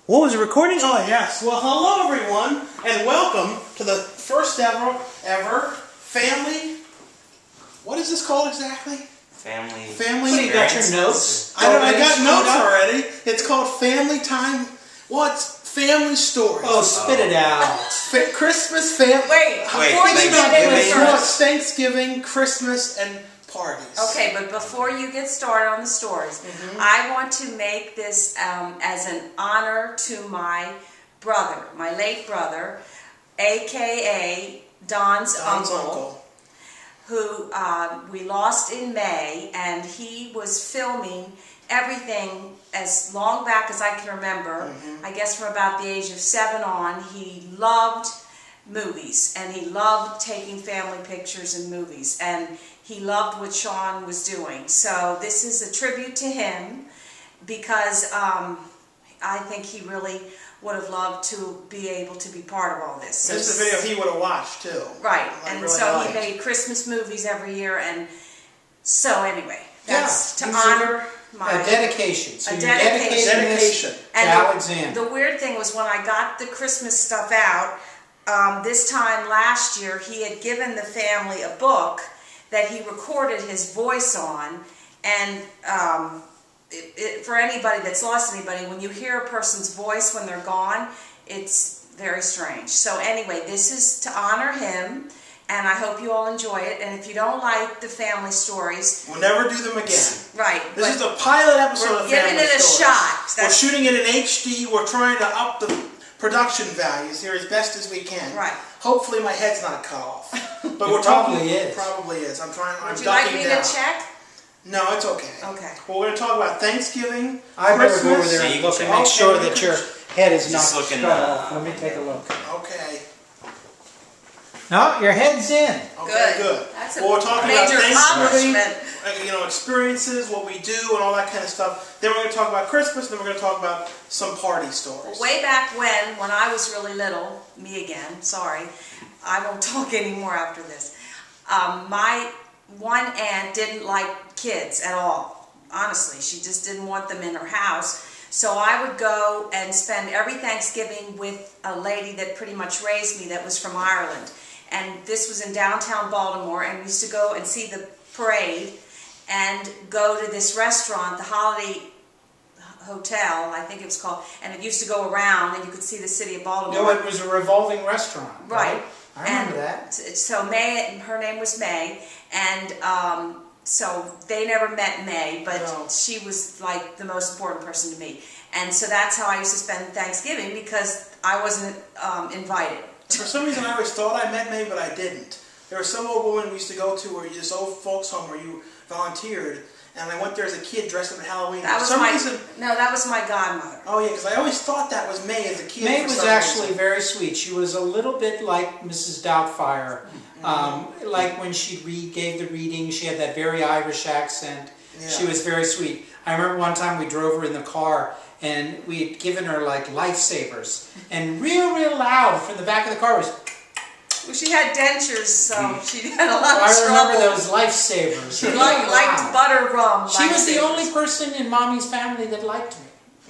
What was it recording? Oh, yes. Well, hello, everyone, and welcome to the first ever family... What is this called exactly? Family... Family... You got your notes? I got notes already. It's called Family Time... What's Family Stories? Oh, spit it out. Christmas family... Wait, before you get into first. Thanksgiving, Christmas, and parties. Okay, but before you get started on the stories, I want to make this as an honor to my brother, my late brother, a.k.a. Don's uncle, who we lost in May, and he was filming everything as long back as I can remember. I guess from about the age of 7 on, he loved movies, and he loved taking family pictures in movies, and he loved what Sean was doing. So this is a tribute to him, because I think he really would have loved to be able to be part of all this. So this is a video he would have watched too. Right, and really so he made Christmas movies every year, and so anyway, that's to honor my... A dedication. So a you're dedication. dedicating to Alexander. The weird thing was when I got the Christmas stuff out, this time last year, he had given the family a book that he recorded his voice on, and for anybody that's lost anybody, when you hear a person's voice when they're gone, it's very strange. So anyway, this is to honor him, and I hope you all enjoy it. And if you don't like the family stories, we'll never do them again. Right. This is the pilot episode of Family Stories. We're giving it a shot. We're shooting it in HD. We're trying to up the production values here as best as we can. Right. Hopefully my head's not cut off. But we're probably is. Probably is. I'm trying. Would you like me to check? No, it's okay. Okay. Well, we're going to talk about Thanksgiving, I better go over Christmas. there and look and make sure that your head is not looking, off. Let me take a look. Okay. No, your head's in. Okay, good. That's we're talking major about Thanksgiving, accomplishment. Experiences, what we do, and all that kind of stuff. Then we're going to talk about Christmas, and then we're going to talk about some party stories. Way back when I was really little, me again, sorry, I won't talk anymore after this. My one aunt didn't like kids at all. Honestly, she just didn't want them in her house. So I would go and spend every Thanksgiving with a lady that pretty much raised me that was from Ireland. And this was in downtown Baltimore, and we used to go and see the parade and go to this restaurant, the Holiday Hotel, I think it was called, and it used to go around and you could see the city of Baltimore. No, it was a revolving restaurant. Right. I remember that. So May, her name was May, and so they never met May, but she was like the most important person to me. And so that's how I used to spend Thanksgiving, because I wasn't invited. For some reason I always thought I met May, but I didn't. There was some old woman we used to go to, where this old folks home where you volunteered, and I went there as a kid dressed up in Halloween. That was no, that was my godmother. Oh yeah, because I always thought that was May as a kid. May was actually very sweet. She was a little bit like Mrs. Doubtfire. Like when she gave the reading, she had that very Irish accent. Yeah. She was very sweet. I remember one time we drove her in the car, and we had given her like lifesavers, and real loud from the back of the car was... Well, she had dentures, so she had a lot of trouble. I remember those lifesavers. Lifesavers. She liked butter rum. She was the only person in Mommy's family that liked me.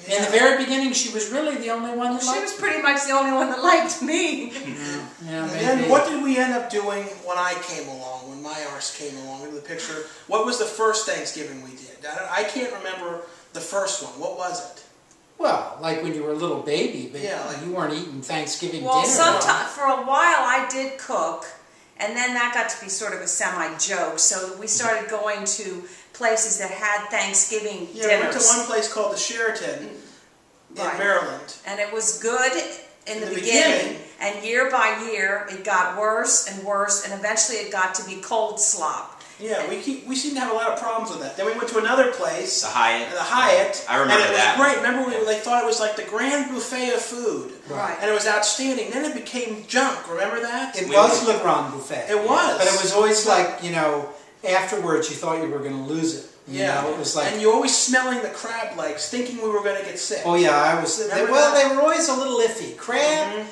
Yeah. In the very beginning, she was really the only one that liked me. She was pretty much the only one that liked me. Yeah, and then what did we end up doing when I came along, when my arse came along? Look at the picture. What was the first Thanksgiving we did? I can't remember the first one. What was it? Well, like when you were a little baby, but you weren't eating Thanksgiving dinner. Well, sometimes, for a while I did cook, and then that got to be sort of a semi-joke, so we started going to places that had Thanksgiving dinners. Yeah, we went to one place called the Sheraton in Maryland. And it was good in the beginning, and year by year it got worse and worse, and eventually it got to be cold slop. Yeah, we seem to have a lot of problems with that. Then we went to another place, the Hyatt. I remember that. And it was great. Remember, they thought it was like the grand buffet of food, right? And it was outstanding. Then it became junk. Remember that? It was Le Grand Buffet. It was, but it was always like, afterwards you thought you were going to lose it. You know, it was like, and you're always smelling the crab legs, thinking we were going to get sick. Oh yeah, I was. They were always a little iffy. Crab,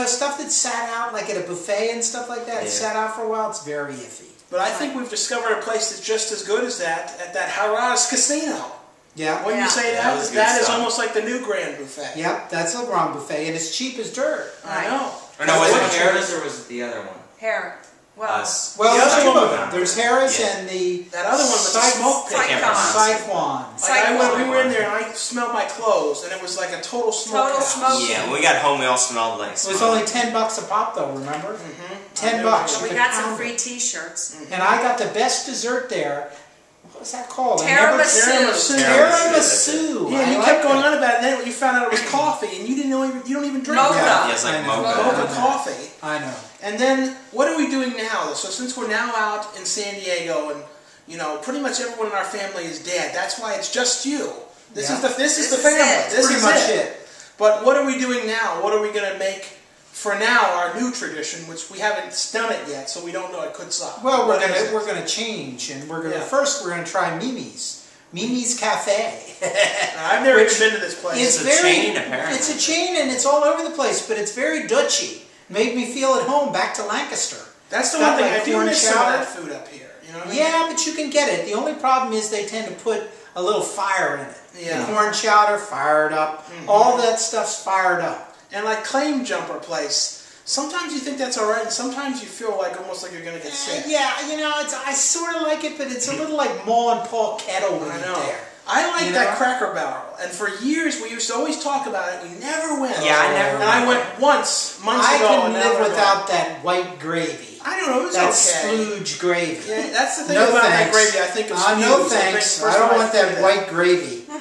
stuff that sat out like at a buffet and stuff like that. It sat out for a while. It's very iffy. But I think we've discovered a place that's just as good as that at that Harrah's Casino. Yeah. Wouldn't you say That that? was good That is stuff. almost like the new Grand Buffet. Yep, that's a Grand Buffet, and it's cheap as dirt. I know. Or no, was it What- Harris or was it the other one? Hair. Well, Us. Well, The there's other two one- of them. There's Harris Yeah. and the That other one was a smoke pit. I can't pronounce it. Saigon. We were in there and I smelled my clothes and it was like a total smoke Total house. smoke. Yeah, when we got home, we all smelled like It smoke. was only $10 a pop, though. Remember? $10. we You could got some pound free it. T-shirts. And I got the best dessert there. What was that called? Tiramisu. Tiramisu. Yeah, I and you like kept going that. on about it, and then you found out it was coffee, and you didn't know you don't even drink Mocha. that. Yeah, it's like I know. mocha. Mocha coffee. I know. And then what are we doing now? So since we're now out in San Diego, and you know, pretty much everyone in our family is dead. That's why it's just you. This Yeah. is the This is family. it. This Pretty is much it. But what are we doing now? What are we going to make for now our new tradition, which we haven't done it yet, so we don't know. It could suck. Well, What is it? we're gonna change, and we're gonna Yeah. first we're gonna try Mimi's Cafe. I've never Which even been to this place. It's a very, chain, apparently. It's a chain, and it's all over the place, but it's very Dutchy. Made me feel at home. Back to Lancaster. That's the Got one thing. like I do corn miss some of chowder. that food up here. You know what I mean? Yeah, but you can get it. The only problem is they tend to put a little fire in it. Yeah. The corn chowder fired up. All that stuff's fired up. And like Claim Jumper place, sometimes you think that's all right, and sometimes you feel like almost like you're going to get sick. Yeah, you know, I sort of like it, but it's a little like Ma and Pa Kettle when I you're know. there. I like You that know? Cracker Barrel, and for years we used to always talk about it. We never went. Yeah, I never And I went. went once months I ago. can and now live we're without going. that white gravy. I don't know. It was That okay. splooge gravy. Yeah, that's the thing No about thanks. that gravy. I think it's No huge. thanks. I don't want that white gravy. Now,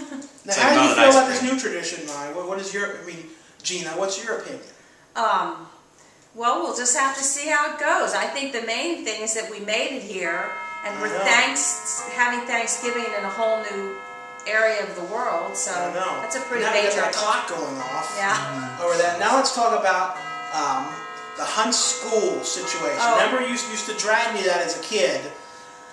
It's how do you like feel ice about this cream. new tradition, Mai? What is your? I mean, Gina, what's your opinion? Well, we'll just have to see how it goes. I think the main thing is that we made it here, and we're I know. having Thanksgiving in a whole new area of the world. So I know. that's a pretty now we got major that clock going off. Yeah. Over that. Now let's talk about the Hunt School situation. Oh. Remember, you used to drag me that as a kid.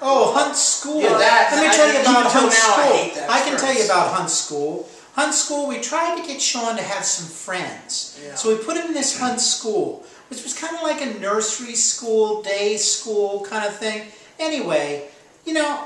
Oh, Hunt School. Yeah, that- Let me I- tell you even about till Hunt now, I School. hate that I can tell you phrase. about Hunt School. Hunt School, we tried to get Sean to have some friends. Yeah. So we put him in this Hunt School, which was kind of like a nursery school, day school kind of thing. Anyway, you know,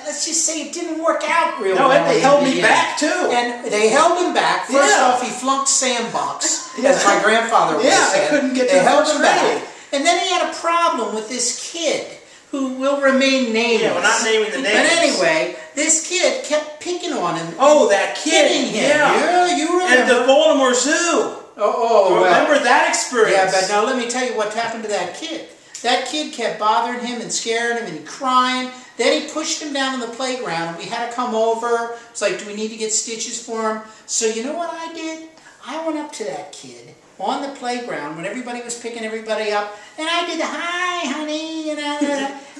let's just say it didn't work out real No, well. they in the held me beginning. back, too. And they held him back. First Yeah. off, he flunked sandbox, as my grandfather would Yeah, have I said. couldn't get to They the held first him back. grade. And then he had a problem with this kid who will remain nameless. Yeah, we're not naming the names. But anyway, this kid kept picking on him. Oh, that kid. Hitting him. Yeah. You And remember. the Baltimore Zoo. well. Remember that experience? Yeah, but now let me tell you what happened to that kid. That kid kept bothering him and scaring him and crying. Then he pushed him down on the playground, and we had to come over. It's like, do we need to get stitches for him? So you know what I did? I went up to that kid on the playground when everybody was picking everybody up, and I did the hi, honey, you know,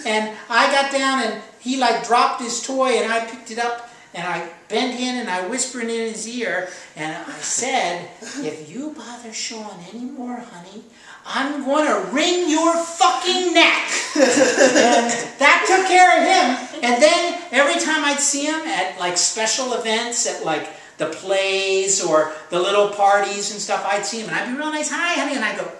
and I got down, and he like dropped his toy, and I picked it up, and I bent in, and I whispered in his ear, and I said, if you bother Sean anymore, honey, I'm going to wring your fucking neck. And that took care of him. And then every time I'd see him at like special events, at like the plays or the little parties and stuff, I'd see him and I'd be real nice, hi honey, and I'd go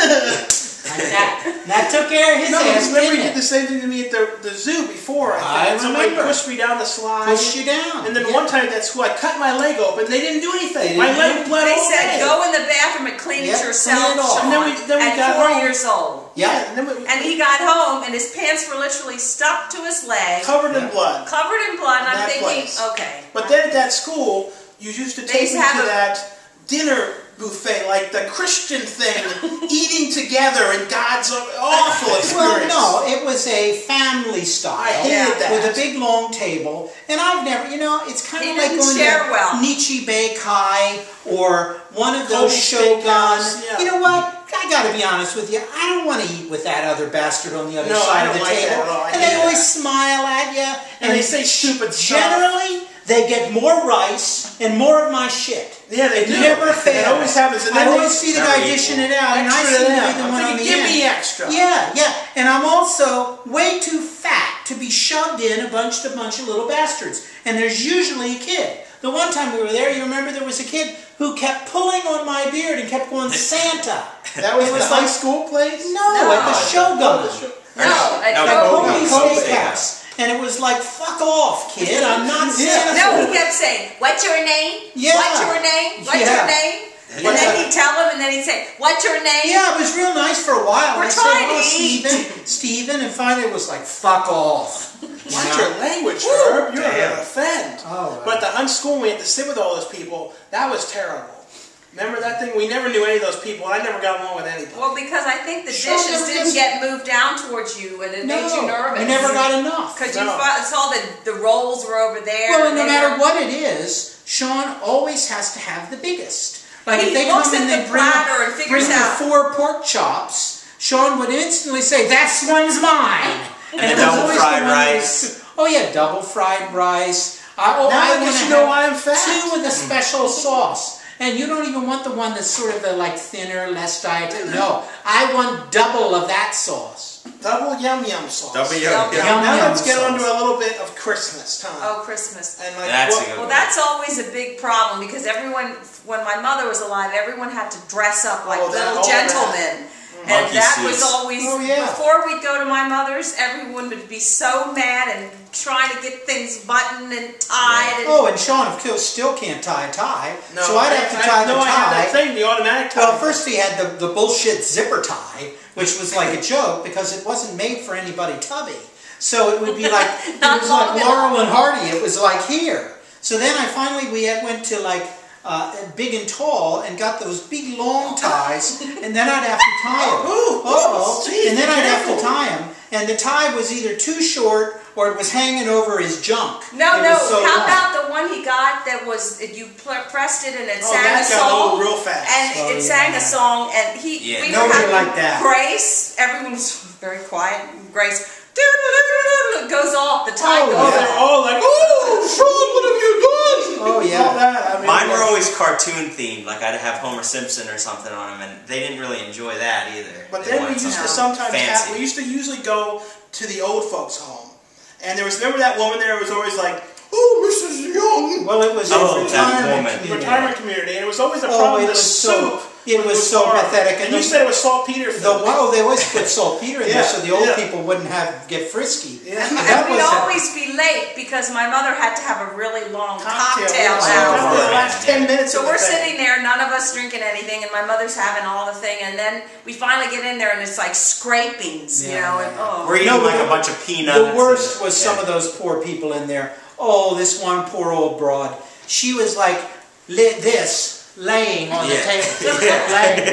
like that. And that took care of his No, ass. remember he didn't did the it? same thing to me at the zoo before. I think. Somebody remember. pushed me down the slide. Pushed you down. And then Yeah. one time at that school, I cut my leg open. They didn't do anything. They My didn't leg bled They all said day. go in the bathroom and clean Yep, it yourself, clean it all. Sean, And then we at got 4 home. years old. Yeah. And then we And he got home and his pants were literally stuck to his leg, covered in blood. covered in blood, and I'm That thinking, place. okay. But then at that school, you used to take used me to have to a- that dinner buffet, like the Christian thing, eating together in God's awful experience. Well, no, it was a family style. I hated that. With a big long table. And I've never, you know, it's kind He of like didn't going share to well. Nichi Beikai or one of those Kobe Shogun. Steakhouse, yeah. You know what? I gotta be honest with you. I don't want to eat with that other bastard on the other No, side I of the don't like that table. at all. I And hate they always that. smile at you. And they say stupid stuff. Generally, they get more rice and more of my shit. Yeah, they do. It never fails. It always happens. And I then always see the guy never dishing equal. it out, and I extra seem to to be them. the I'm one on thinking, the give end. me extra. Yeah, yeah. And I'm also way too fat to be shoved in a bunch of little bastards. And there's usually a kid. The one time we were there, you remember there was a kid who kept pulling on my beard and kept going, Santa. That was It the was high like- school place? No, at the Shogun. No, No, At Kobe. Kobe Kobe Steakhouse. and it was like, fuck off, kid, I'm not Santa. No, he kept saying, what's your name? Yeah. What's your name? What's your name? And then he'd tell him, and then he'd say, what's your name? Yeah, it was real nice for a while. We're I trying said, to eat. Stephen, and finally it was like, fuck off. Watch your language, Herb. You're going to offend. Oh, but at the unschool, we had to sit with all those people. That was terrible. Remember that thing? We never knew any of those people. I never got along with anybody. Well, because I think the Sure, dishes there didn't was- get moved down towards you, and it made you nervous. we never got enough. Because you saw that the rolls were over there. Well, and no matter what it is, Sean always has to have the biggest. Like He if they looks come and at they the bring, platter and figures bring out. the 4 pork chops, Sean would instantly say, "That one's mine." And it the was double always fried the one that rice. was- Oh yeah, double fried rice. Now I guess you know why I'm fat. 2 with a special sauce. And you don't even want the one that's sort of the like thinner, less dietary. No, I want double of that sauce. Double yum yum sauce. Double Yum, yum. yum. Now let's get sauce. on to a little bit of Christmas time. Oh, Christmas. And like, That's what- a good Well, one. that's always a big problem because everyone, when my mother was alive, everyone had to dress up like Oh, that- little all that. gentlemen. And Monkey that suits. was always, Oh, yeah. before we'd go to my mother's, everyone would be so mad and trying to get things buttoned and tied. And Oh, and Sean, of course, still can't tie a tie. No, so I'd have to tie the I had that tie. thing, the automatic tie. Well, first he had the bullshit zipper tie, which was like a joke because it wasn't made for anybody tubby. So it would be like, it Not was long like Laurel and Hardy. It was like here. So then we went to like Big and Tall and got those big long ties, and then I'd have to tie them. Geez, And then be I'd have careful. to tie them, and the tie was either too short or it was hanging over his junk. no, It no. was so How long. about the one he got that was you pressed it and it Oh, sang that a got song? old real fast. And Oh, it sang yeah. a song, and Yeah. we Nobody were having liked that. Grace. Everyone was very quiet. Grace. It goes off. The tie Oh, goes Oh, yeah. they're off. all like, oh, Sean, what have you done? Oh, yeah. All that. I mean, Mine were always cartoon themed, like I'd have Homer Simpson or something on them, and they didn't really enjoy that either. But They then we wanted used to something sometimes fancy. we used to usually go to the old folks' home. And there was, remember that woman there who was always like, oh, Mrs. Young. Well, it was Oh, a that retirement woman. community. Retirement community. And it was always a Oh, problem it with the was so- soup. it was so horrible. pathetic. And you said it was saltpeter food. They always put saltpeter in there Yeah, so the old yeah. people wouldn't get frisky. Yeah. That And we'd was always be late because my mother had to have a really long cocktail Yeah, hour. for the Yeah. last 10 minutes So of the we're thing. sitting there, none of us drinking anything, and my mother's having all the thing, and then we finally get in there, and it's like scrapings, you Yeah, know. yeah, And, yeah. oh. We're eating No, like the- a bunch of peanuts. The worst and- was yeah. some of those poor people in there. Oh, this one poor old broad. She was like laying on the Yeah. table, laying,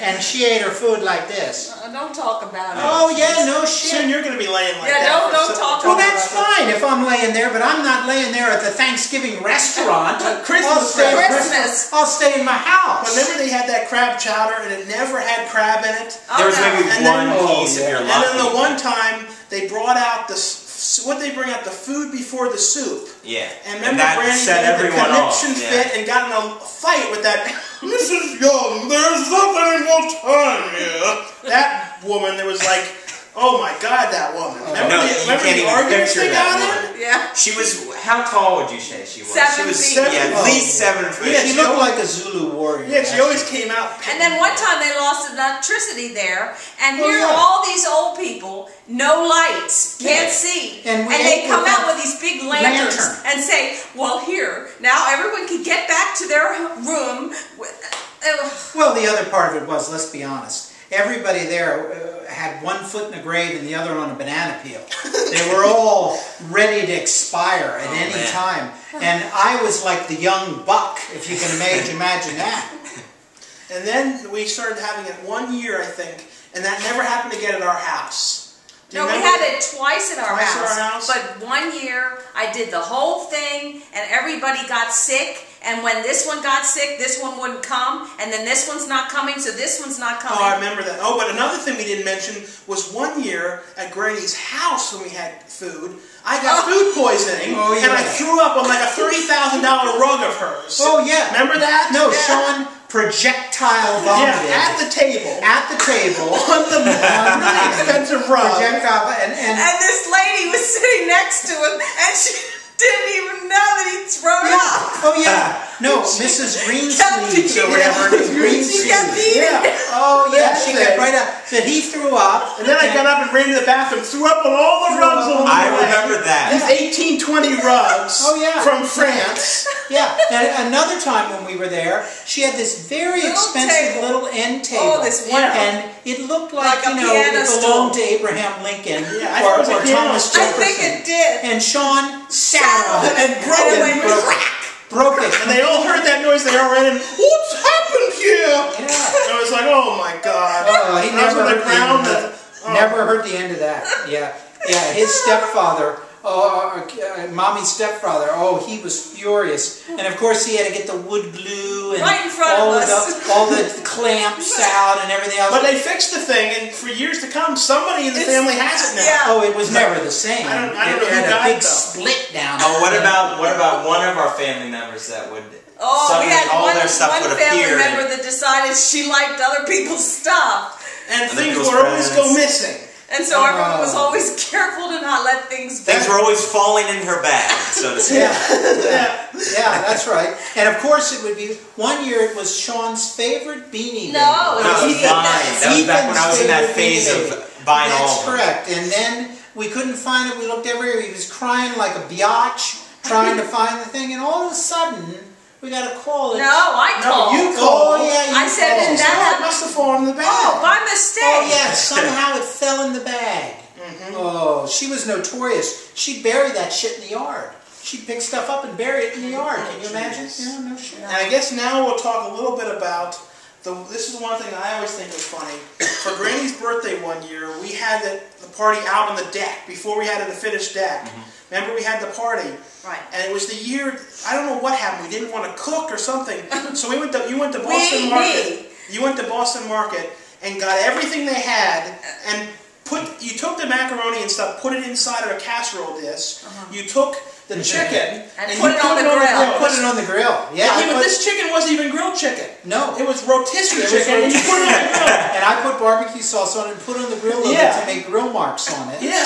and she ate her food like this. Don't talk about it. Oh yeah, no Soon shit. you're going to be laying like Yeah, that. don't talk Well, about that's fine if I'm laying there, but I'm not laying there at the Thanksgiving restaurant. Christmas I'll stay, Christmas. I'll stay in my house. Remember they had that crab chowder and it never had crab in it? Oh, There was no. maybe And then- one Oh, piece yeah. if you're And lucky. then the one time they brought out what they bring out, the food before the soup. Yeah. And remember that Brandy set did the everyone off. conniption Yeah. fit and got in a fight with that Mrs. Young, there's nothing more time here. That woman, there was like, oh my God, that woman. Remember No, the, you remember can't the even arguments picture they got that in? woman. Yeah. She was, how tall would you say she was? 7 She was feet. yeah, at least 7 feet. Yeah, She looked like a Zulu warrior. Yeah, she always came out. And then one time they lost electricity there, and Oh, here yeah. are all these old people, no lights, can't Yeah. see, And we they ate come with out that with these big lanterns lantern. and say, "Well, here now, everyone can get back to their room." Well, the other part of it was, let's be honest, everybody there had one foot in a grave and the other on a banana peel. They were all ready to expire at any man. time. And I was like the young buck, if you can imagine that. And then we started having it 1 year, I think, and that never happened again at our house. Do you No, we remember? had it twice at our Twice at house. our house? But 1 year, I did the whole thing, and everybody got sick. And when this one got sick, this one wouldn't come, and then this one's not coming, so this one's not coming. Oh, I remember that. Oh, but another thing we didn't mention was 1 year at Grady's house when we had food, I got food poisoning, Oh, yeah. and I threw up on like a $30,000 rug of hers. Oh, yeah. Remember that? No, Yeah. Sean projectile vomited. Yeah, at the table. At the table. On the really expensive rug. Projectile, and And this lady was sitting next to him, and she didn't even know that he'd thrown up. oh yeah, No, Mrs. Greensleeves or whatever. She got beat. Yeah. Oh, yeah, she got right up. That he threw up. And then I got up and ran to the bathroom, threw up on all the rugs along the I way. remember that. These 1820 rugs from France. Yeah, and another time when we were there, she had this very expensive little end table. Oh, this one. And it looked like a you know, piano it belonged to Abraham Lincoln I or Thomas Jefferson. I think it did. And Sean sat on it and broke it. And they all heard that noise. They all ran in. What's happened here? Yeah. I was like, oh my God. He And I was never on heard the ground. the end of that. Never heard the end of that. Yeah, yeah. His stepfather. Mommy's stepfather, he was furious. And of course he had to get the wood glue and right in front of us. all the clamps out and everything else. But they fixed the thing, and for years to come, somebody in the family has it now. Yeah. Oh, it was never the same. I don't know it who had a died, big though. split down. Oh, what about one of our family members that would Oh, we suddenly had all one their stuff would family appear? member that decided she liked other people's stuff. And Other things people's will always go presents. missing. And so everyone was always careful to not let things Things were always falling in her bag, so to speak. Yeah, that's right. And of course it would be, one year it was Sean's favorite Beanie Baby. No, No, it was mine. That was back when I was in that Ethan's phase favorite Beanie of buying Baby. all That's of them. correct. And then we couldn't find it. We looked everywhere. He was crying like a biatch, trying to find the thing. And all of a sudden, we got a call. No, I called. you called. Oh, yeah, you I said, called. didn't that It happen? must have fallen in the bag. Oh, by mistake. Oh, yeah, somehow it fell in the bag. Oh, she was notorious. She'd bury that shit in the yard. She'd pick stuff up and bury it in the yard. Can you imagine? Yeah, no shit. And I guess now we'll talk a little bit about this is one thing I always think was funny. For Granny's birthday one year, we had the party out on the deck before we had the finished deck. Remember, we had the party. Right. And it was the year, I don't know what happened. We didn't want to cook or something. So you went to Boston Market. You went to Boston Market and got everything they had and you took the macaroni and stuff, put it inside of a casserole dish. You took the chicken and you put it on the grill. Put it on the grill. Yeah, but this chicken wasn't even grilled chicken. No. It was rotisserie chicken, and you put it on the grill. And I put barbecue sauce on it and put it on the grill a little bit to make grill marks on it. Yeah.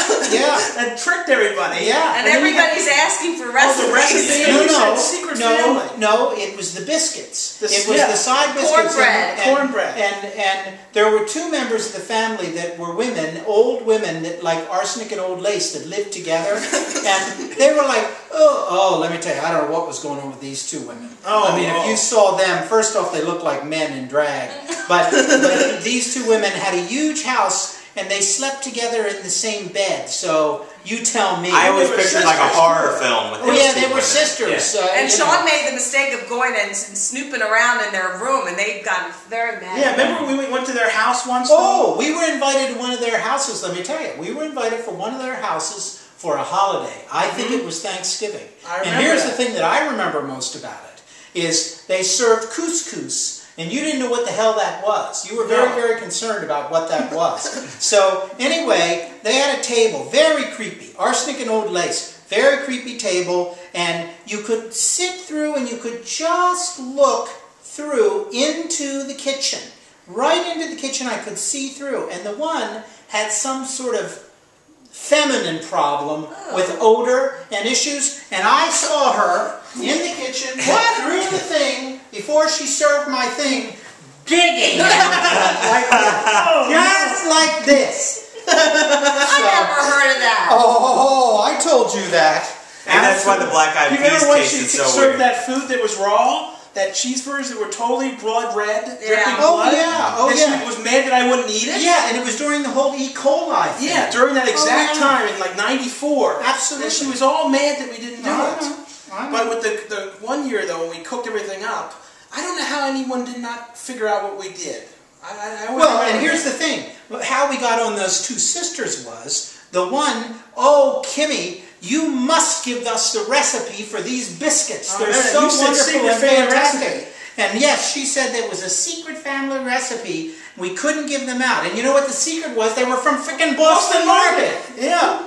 And tricked everybody. Yeah. And everybody's asking for recipes. the recipe. No, it was the biscuits. It was the side biscuits. Cornbread. And there were two members of the family that were women, old women, that like arsenic and old lace, that lived together. And they were like, let me tell you, I don't know what was going on with these two women. If you saw them, first off, they looked like men in drag. But these two women had a huge house, and they slept together in the same bed. So you tell me. I always pictured like a horror film with those two they were women. sisters. Yeah. And Sean made the mistake of going and snooping around in their room, and they got very mad. Yeah, remember we went to their house once? We were invited to one of their houses, let me tell you. We were invited for one of their houses for a holiday. I think it was Thanksgiving. And here's the thing that I remember most about it, is they served couscous. And you didn't know what the hell that was. You were very, very concerned about what that was. So, anyway, they had a table, very creepy, arsenic and old lace, very creepy table, and you could sit through and you could just look through into the kitchen. Right into the kitchen I could see through. And the one had some sort of feminine problem with odor and issues, and I saw her in the kitchen through the thing before she served my thing, digging like just like this. I never heard of that. I told you that. And that's why the black eyed You peas remember when she tasted so served weird. that food that was raw? That cheeseburgers that were totally blood red, dripping Oh, blood? yeah. And she was mad that I wouldn't eat it? Yeah, and it was during the whole E. coli thing. Yeah, during that exact time in like 94. Absolutely. And she was all mad that we didn't do it. I know. But with the one year though, when we cooked everything up, I don't know how anyone did not figure out what we did. And here's the thing. How we got on those two sisters was, the one, Kimmy, you must give us the recipe for these biscuits. They're so wonderful and fantastic. And yes, she said there was a secret family recipe. We couldn't give them out. And you know what the secret was? They were from frickin' Boston Market. Yeah.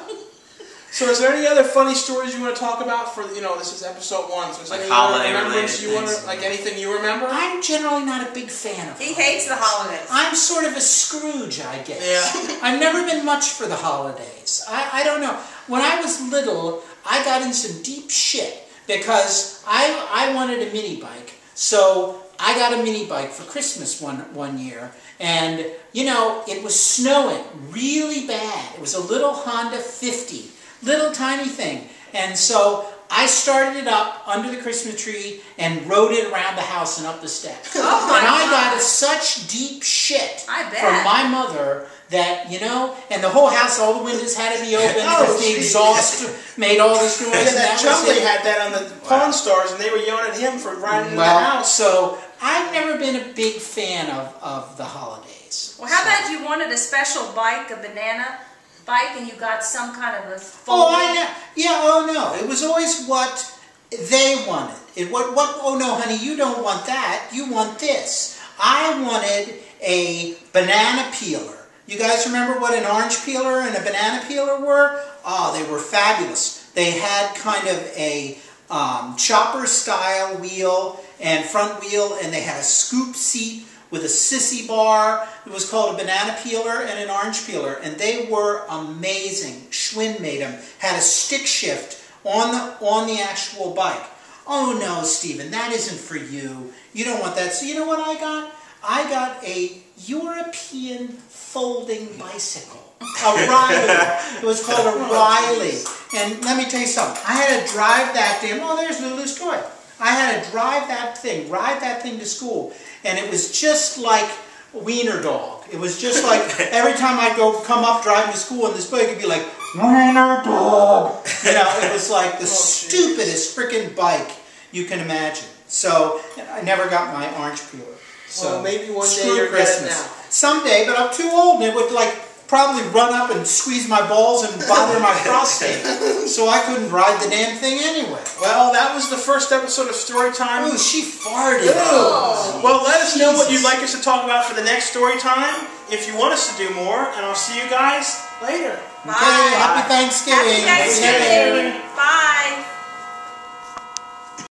So is there any other funny stories you want to talk about for, this is episode 1. So is Like any holiday other remembrance related you want to, things. like anything you remember? I'm generally not a big fan of He holidays. hates the holidays. I'm sort of a Scrooge, I guess. Yeah. I've never been much for the holidays. I don't know. When I was little, I got in some deep shit because I wanted a mini bike. So I got a mini bike for Christmas one year, and you know, it was snowing really bad. It was a little Honda 50, little tiny thing, and so I started it up under the Christmas tree and rode it around the house and up the steps. Oh my and I God. got such deep shit I bet. from my mother that, you know, and the whole house, all the windows had to be open because the exhaust made all this noise. Yeah, and that was Chumley it. had that on the Pawn Stars, and they were yelling at him for riding in the Well, house. so I've never been a big fan of the holidays. Well, how So- about you wanted a special bike, a banana bike, and you got some kind of a Oh, folding? I know. Yeah, oh no. It was always what they wanted. Oh no, honey, you don't want that. You want this. I wanted a banana peeler. You guys remember what an orange peeler and a banana peeler were? Oh, they were fabulous. They had kind of a chopper style wheel and front wheel, and they had a scoop seat with a sissy bar. It was called a banana peeler and an orange peeler, and they were amazing. Schwinn made them. Had a stick shift on the actual bike. Oh no, Stephen, that isn't for you. You don't want that. So you know what I got? I got a European folding bicycle. A Riley. It was called a Riley. And let me tell you something. I had to drive that thing. Oh, there's Lulu's toy. I had to drive that thing, ride that thing to school. And it was just like Wiener Dog. It was just like every time I'd come up driving to school and this bike would be like, Wiener Dog. You know, it was like the stupidest freaking bike you can imagine. So I never got my orange peeler. So well, maybe one day screw you'll get it Christmas. now. Someday, but I'm too old and it would like probably run up and squeeze my balls and bother my prostate. So I couldn't ride the damn thing anyway. Well, that was the first episode of Story Time. Ooh, she farted. Oh. Well, let us know what Jesus. you'd like us to talk about for the next Story Time, if you want us to do more, and I'll see you guys later. Okay, happy Thanksgiving. Happy Thanksgiving. Bye.